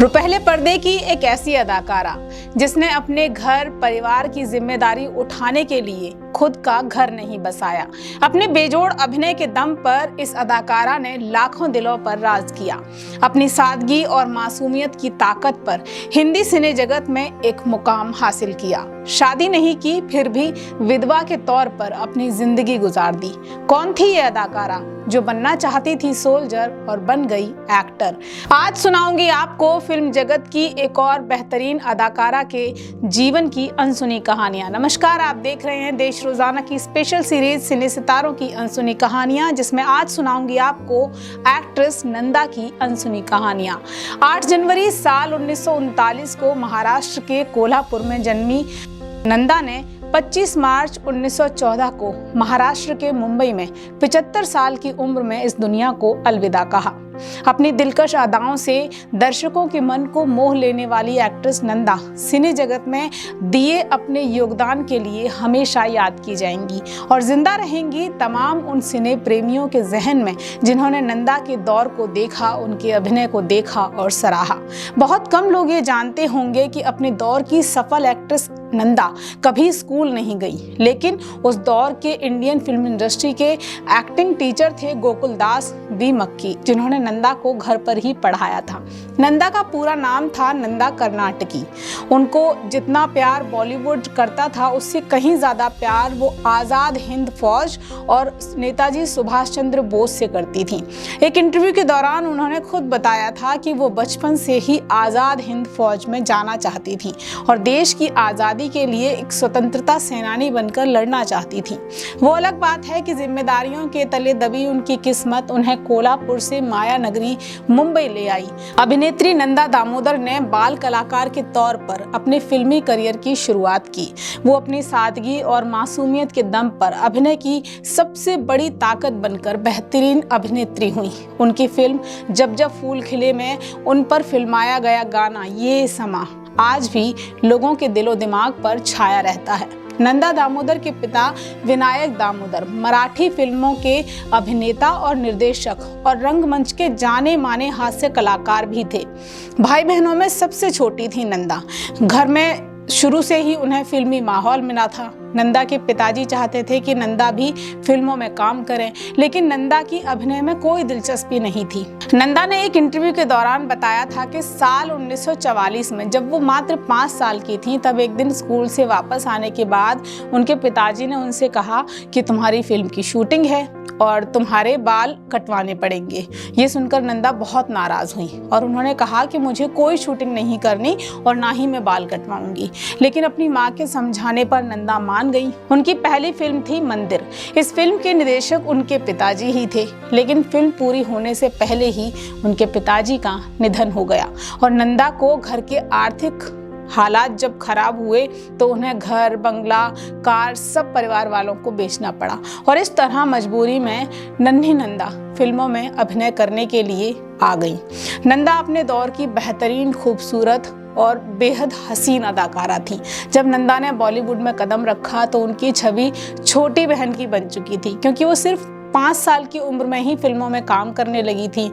रुपहले पर्दे की एक ऐसी अदाकारा जिसने अपने घर परिवार की जिम्मेदारी उठाने के लिए खुद का घर नहीं बसाया। अपने बेजोड़ अभिनय के दम पर इस अदाकारा ने लाखों दिलों पर राज किया। अपनी सादगी और मासूमियत की ताकत पर हिंदी सिने जगत में एक मुकाम हासिल किया। शादी नहीं की, फिर भी विधवा के तौर पर अपनी जिंदगी गुजार दी। कौन थी ये अदाकारा जो बनना चाहती थी सोल्जर और बन गई एक्टर? आज सुनाऊंगी आपको फिल्म जगत की एक और बेहतरीन अदाकारा के जीवन की अनसुनी कहानियां। नमस्कार, आप देख रहे हैं देश रोजाना की स्पेशल सीरीज सिने सितारों की अनसुनी कहानियां, जिसमें आज सुनाऊंगी आपको एक्ट्रेस नंदा की अनसुनी कहानियां। 8 जनवरी साल 1939 को महाराष्ट्र के कोल्हापुर में जन्मी नंदा ने 25 मार्च 1914 को महाराष्ट्र के मुंबई में 75 साल की उम्र में इस दुनिया को अलविदा कहा। अपनी दिलकश अदाओं से दर्शकों के मन को मोह लेने वाली एक्ट्रेस नंदा सिने जगत में दिए अपने योगदान के लिए हमेशा याद की जाएंगी और जिंदा रहेंगी तमाम उन सिने प्रेमियों के जहन में जिन्होंने नंदा के दौर को देखा, उनके अभिनय को देखा और सराहा। बहुत कम लोग ये जानते होंगे कि अपने दौर की सफल एक्ट्रेस नंदा कभी स्कूल नहीं गई, लेकिन उस दौर के इंडियन फिल्म इंडस्ट्री के एक्टिंग टीचर थे गोकुलदास वी मक्की, जिन्होंने नंदा को घर पर ही पढ़ाया था। नंदा का पूरा नाम था नंदा कर्नाटकी। उनको जितना प्यार बॉलीवुड करता था उससे कहीं ज्यादा प्यार वो आजाद हिंद फौज और नेताजी सुभाष चंद्र बोस से करती थी। एक इंटरव्यू के दौरान उन्होंने खुद बताया था कि वो बचपन से ही आजाद हिंद फौज में जाना चाहती थी और देश की आजादी के लिए एक स्वतंत्रता सेनानी बनकर लड़ना चाहती थी। वो अलग बात है कि जिम्मेदारियों के तले दबी उनकी किस्मत उन्हें कोल्हापुर से माया नगरी मुंबई ले आई। अभिनेत्री नंदा दामोदर ने बाल कलाकार के तौर पर अपने फिल्मी करियर की शुरुआत की। वो अपनी सादगी और मासूमियत के दम पर अभिनय की सबसे बड़ी ताकत बनकर बेहतरीन अभिनेत्री हुई। उनकी फिल्म जब जब फूल खिले में उन पर फिल्माया गया गाना ये समा आज भी लोगों के दिलो दिमाग पर छाया रहता है। नंदा दामोदर के पिता विनायक दामोदर मराठी फिल्मों के अभिनेता और निर्देशक और रंगमंच के जाने माने हास्य कलाकार भी थे। भाई बहनों में सबसे छोटी थी नंदा। घर में शुरू से ही उन्हें फिल्मी माहौल मिला था। नंदा के पिताजी चाहते थे कि नंदा भी फिल्मों में काम करें, लेकिन नंदा की अभिनय में कोई दिलचस्पी नहीं थी। नंदा ने एक इंटरव्यू के दौरान बताया था कि साल 1944 में जब वो मात्र 5 साल की थी, तब एक दिन स्कूल से वापस आने के बाद उनके पिताजी ने उनसे कहा कि तुम्हारी फिल्म की शूटिंग है और तुम्हारे बाल कटवाने पड़ेंगे। ये सुनकर नंदा बहुत नाराज हुई और उन्होंने कहा कि मुझे कोई शूटिंग नहीं करनी और ना ही मैं बाल कटवाऊंगी। लेकिन अपनी माँ के समझाने पर नंदा मान गई। उनकी पहली फिल्म थी मंदिर। इस फिल्म के निर्देशक उनके पिताजी ही थे, लेकिन फिल्म पूरी होने से पहले ही उनके पिताजी का निधन हो गया और नंदा को घर के आर्थिक हालात जब खराब हुए तो उन्हें घर, बंगला, कार सब परिवार वालों को बेचना पड़ा और इस तरह मजबूरी में नन्ही नंदा फिल्मों में अभिनय करने के लिए आ गई। नंदा अपने दौर की बेहतरीन, खूबसूरत और बेहद हसीन अदाकारा थी। जब नंदा ने बॉलीवुड में कदम रखा तो उनकी छवि छोटी बहन की बन चुकी थी, क्योंकि वो सिर्फ 5 साल की उम्र में ही फिल्मों में काम करने लगी थी।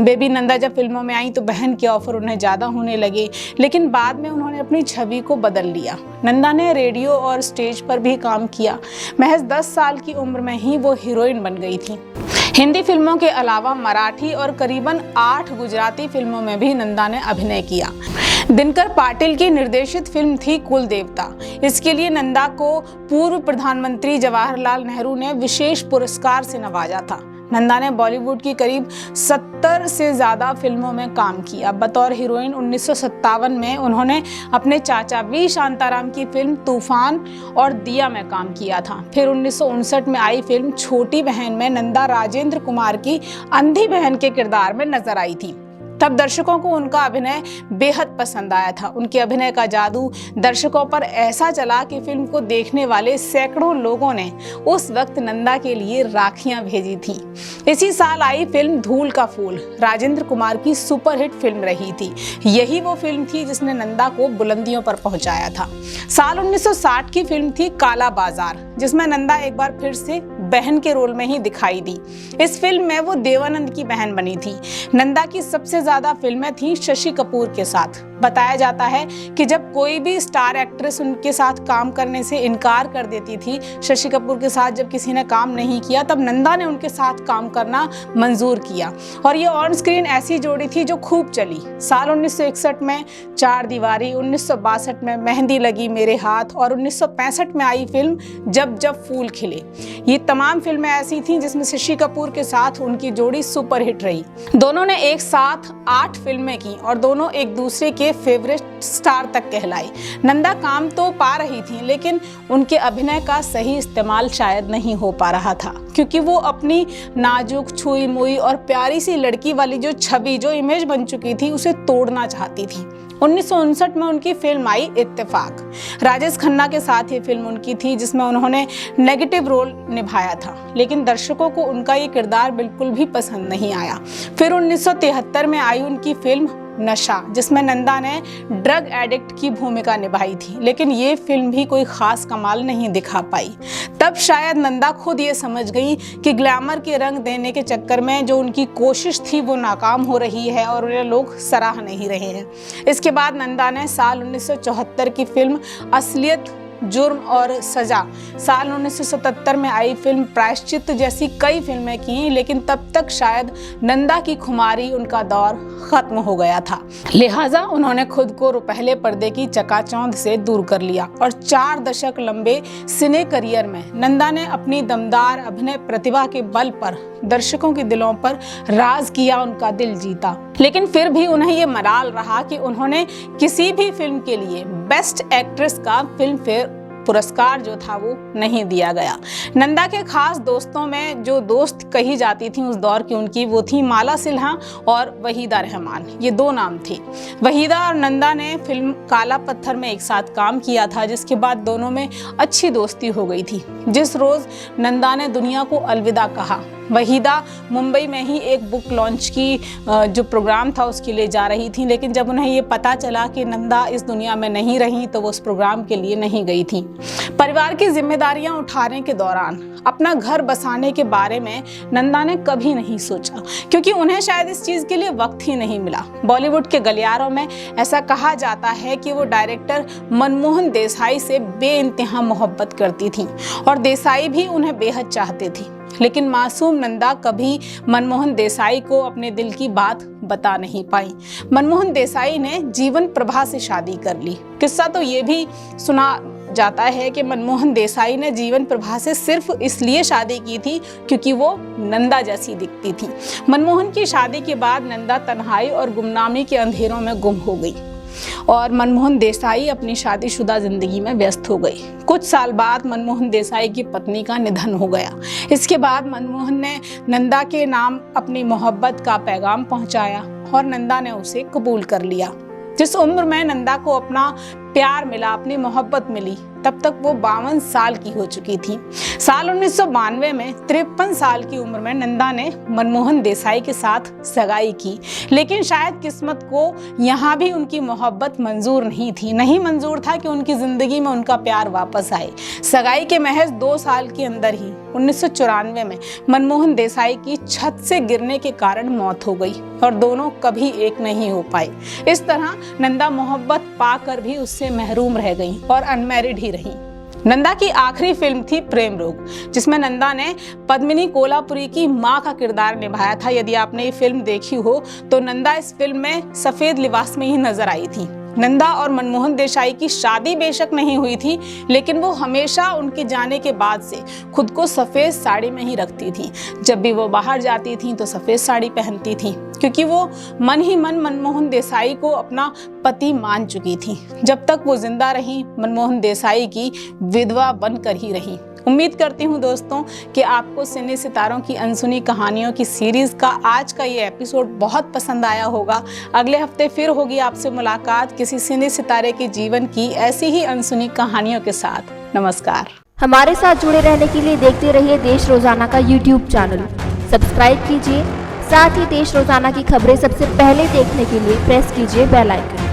बेबी नंदा जब फिल्मों में आई तो बहन के ऑफर उन्हें ज़्यादा होने लगे, लेकिन बाद में उन्होंने अपनी छवि को बदल लिया। नंदा ने रेडियो और स्टेज पर भी काम किया। महज 10 साल की उम्र में ही वो हीरोइन बन गई थी। हिंदी फिल्मों के अलावा मराठी और करीबन 8 गुजराती फिल्मों में भी नंदा ने अभिनय किया। दिनकर पाटिल की निर्देशित फिल्म थी कुल देवता। इसके लिए नंदा को पूर्व प्रधानमंत्री जवाहरलाल नेहरू ने विशेष पुरस्कार से नवाजा था। नंदा ने बॉलीवुड की करीब 70 से ज़्यादा फिल्मों में काम किया। बतौर हीरोइन 1957 में उन्होंने अपने चाचा वी शांताराम की फिल्म तूफान और दिया में काम किया था। फिर 1959 में आई फिल्म छोटी बहन में नंदा राजेंद्र कुमार की अंधी बहन के किरदार में नजर आई थी। तब दर्शकों को उनका अभिनय बेहद पसंद आया था। उनके अभिनय का जादू दर्शकों पर ऐसा चला कि फिल्म को देखने वाले सैकड़ों लोगों ने उस वक्त नंदा के लिए राखियां भेजी थी। इसी साल आई फिल्म धूल का फूल राजेंद्र कुमार की सुपरहिट फिल्म रही थी। यही वो फिल्म थी जिसने नंदा को बुलंदियों पर पहुंचाया था। साल 1960 की फिल्म थी काला बाजार। जिसमें नंदा एक बार फिर से बहन के रोल में ही दिखाई दी। इस फिल्म में वो देवानंद की बहन बनी थी। नंदा की सबसे ज्यादा फिल्में थी शशि कपूर के साथ। बताया जाता है कि जब कोई भी स्टार एक्ट्रेस उनके साथ काम करने से इनकार कर देती थी, शशि कपूर के साथ जब किसी ने काम नहीं किया, तब नंदा ने उनके साथ काम करना मंजूर किया और ये ऑन स्क्रीन ऐसी जोड़ी थी जो खूब चली। साल 1961 में चार दीवारी, 1962 में मेहंदी लगी मेरे हाथ और 1965 में आई फिल्म जब जब फूल खिले। ये तमाम फिल्में ऐसी थीं जिसमें शशि कपूर के साथ उनकी जोड़ी सुपरहिट रही। दोनों ने एक साथ 8 फिल्में की और दोनों एक दूसरे के फेवरेट स्टार तक कहलाई। नंदा काम तो पा रही थी, लेकिन उनके अभिनय का सही इस्तेमाल शायद नहीं हो पा रहा था, क्योंकि वो अपनी नाजुक, छुई मुई और प्यारी सी लड़की वाली जो छवि, जो इमेज बन चुकी थी, उसे तोड़ना चाहती थी। 1959 में उनकी फिल्म आई इत्तेफाक। राजेश खन्ना के साथ ये फिल्म उनकी थी, जिसमें उन्होंने नेगेटिव रोल निभाया था, लेकिन दर्शकों को उनका ये किरदार बिल्कुल भी पसंद नहीं आया। फिर 1973 में आई उनकी फिल्म नशा, जिसमें नंदा ने ड्रग एडिक्ट की भूमिका निभाई थी, लेकिन ये फिल्म भी कोई खास कमाल नहीं दिखा पाई। तब शायद नंदा खुद ये समझ गई कि ग्लैमर के रंग देने के चक्कर में जो उनकी कोशिश थी वो नाकाम हो रही है और उन्हें लोग सराह नहीं रहे हैं। इसके बाद नंदा ने साल 1974 की फिल्म असलियत, जुर्म और सजा, साल 1977 में आई फिल्म प्रायश्चित जैसी कई फिल्में की, लेकिन तब तक शायद नंदा की खुमारी, उनका दौर खत्म हो गया था। लिहाजा उन्होंने खुद को पहले पर्दे की चकाचौंध से दूर कर लिया और 4 दशक लंबे सिने करियर में नंदा ने अपनी दमदार अभिनय प्रतिभा के बल पर दर्शकों के दिलों पर राज किया, उनका दिल जीता। लेकिन फिर भी उन्हें ये मलाल रहा कि उन्होंने किसी भी फिल्म के लिए बेस्ट एक्ट्रेस का फिल्म फेयर पुरस्कार जो था वो नहीं दिया गया। नंदा के खास दोस्तों में जो दोस्त कही जाती थी उस दौर की उनकी, वो थी माला सिन्हा और वहीदा रहमान। ये 2 नाम थे। वहीदा और नंदा ने फिल्म काला पत्थर में एक साथ काम किया था, जिसके बाद दोनों में अच्छी दोस्ती हो गई थी। जिस रोज नंदा ने दुनिया को अलविदा कहा, वहीदा मुंबई में ही एक बुक लॉन्च की जो प्रोग्राम था उसके लिए जा रही थी, लेकिन जब उन्हें ये पता चला कि नंदा इस दुनिया में नहीं रही तो वो उस प्रोग्राम के लिए नहीं गई थी। परिवार की जिम्मेदारियां उठाने के दौरान अपना घर बसाने के बारे में नंदा ने कभी नहीं सोचा, क्योंकि उन्हें शायद इस चीज के लिए वक्त ही नहीं मिला। बॉलीवुड के गलियारों में ऐसा कहा जाता है कि वो डायरेक्टर मनमोहन देसाई से बेइंतहा मोहब्बत करती थी और देसाई भी उन्हें बेहद चाहते थे, लेकिन मासूम नंदा कभी मनमोहन देसाई को अपने दिल की बात बता नहीं पाई। मनमोहन देसाई ने जीवन प्रभा से शादी कर ली। किस्सा तो ये भी सुना जाता है कि मनमोहन देसाई ने जीवन प्रभा से सिर्फ इसलिए शादी की थी क्योंकि वो नंदा जैसी दिखती थी। मनमोहन की शादी के बाद नंदा तन्हाई और गुमनामी के अंधेरों में गुम हो गई और मनमोहन देसाई अपनी शादीशुदा जिंदगी में व्यस्त हो गई। कुछ साल बाद मनमोहन देसाई की पत्नी का निधन हो गया। इसके बाद मनमोहन ने नंदा के नाम अपनी मोहब्बत का पैगाम पहुंचाया और नंदा ने उसे कबूल कर लिया। जिस उम्र में नंदा को अपना प्यार मिला, अपनी मोहब्बत मिली, तब तक वो 52 साल की हो चुकी थी। साल 1992 में 53 साल की उम्र में नंदा ने मनमोहन देसाई के साथ सगाई की, लेकिन शायद किस्मत को यहाँ भी उनकी मोहब्बत मंजूर नहीं थी। नहीं मंजूर था कि उनकी जिंदगी में उनका प्यार वापस आए। सगाई के महज 2 साल के अंदर ही 1994 में मनमोहन देसाई की छत से गिरने के कारण मौत हो गई और दोनों कभी एक नहीं हो पाए। इस तरह नंदा मोहब्बत पाकर भी उससे महरूम रह गई और अनमैरिड ही रही। नंदा की आखिरी फिल्म थी प्रेम रोग, जिसमें नंदा ने पद्मिनी कोल्हापुरी की मां का किरदार निभाया था। यदि आपने ये फिल्म देखी हो तो नंदा इस फिल्म में सफेद लिबास में ही नजर आई थी। नंदा और मनमोहन देसाई की शादी बेशक नहीं हुई थी, लेकिन वो हमेशा उनके जाने के बाद से खुद को सफेद साड़ी में ही रखती थी। जब भी वो बाहर जाती थी तो सफेद साड़ी पहनती थी, क्योंकि वो मन ही मन मनमोहन देसाई को अपना पति मान चुकी थी। जब तक वो जिंदा रही, मनमोहन देसाई की विधवा बनकर ही रही। उम्मीद करती हूँ दोस्तों कि आपको सिने सितारों की अनसुनी कहानियों की सीरीज का आज का ये एपिसोड बहुत पसंद आया होगा। अगले हफ्ते फिर होगी आपसे मुलाकात किसी सिने सितारे के जीवन की ऐसी ही अनसुनी कहानियों के साथ। नमस्कार। हमारे साथ जुड़े रहने के लिए देखते रहिए देश रोजाना का YouTube चैनल। सब्सक्राइब कीजिए, साथ ही देश रोजाना की खबरें सबसे पहले देखने के लिए प्रेस कीजिए बेल आइकन।